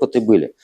вот и были.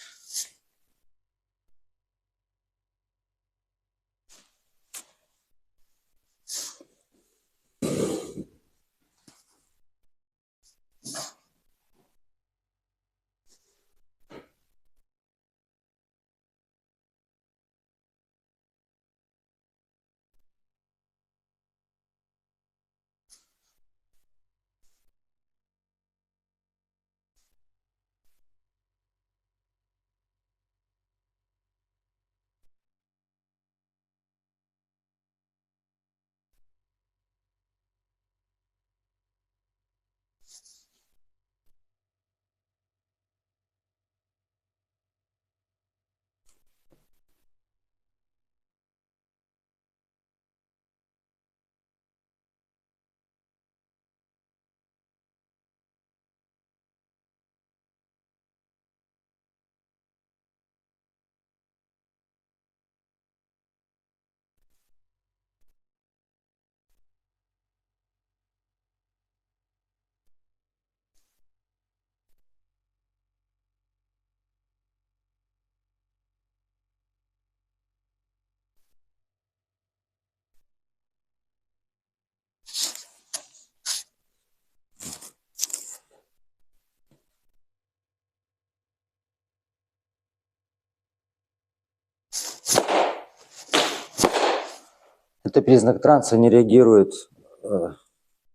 Это признак транса, не реагирует,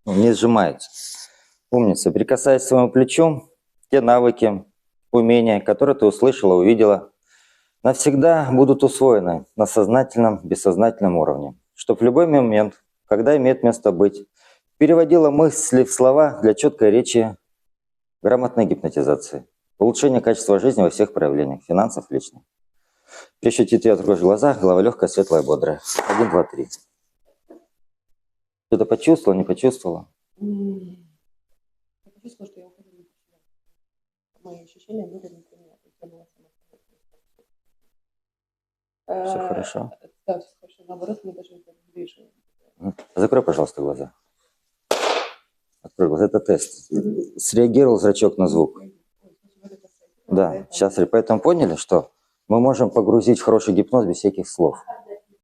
не сжимается. Умница. Прикасаясь своим плечом, те навыки, умения, которые ты услышала, увидела, навсегда будут усвоены на сознательном, бессознательном уровне. Чтобы в любой момент, когда имеет место быть, переводила мысли в слова для четкой речи, грамотной гипнотизации, улучшения качества жизни во всех проявлениях, финансов, личных. При счете 3 откроешь глаза, голова легкая, светлая, бодрая. 1, 2, 3. Что-то почувствовала, не почувствовала? Я почувствовала, что я уходила в себя. Мои ощущения были внутри меня. Все хорошо? Да, все хорошо. Наоборот, мне даже это ближе. Закрой, пожалуйста, глаза. Открой глаза. Это тест. Среагировал зрачок на звук? Да. Сейчас, поэтому поняли, что мы можем погрузить в хороший гипноз без всяких слов.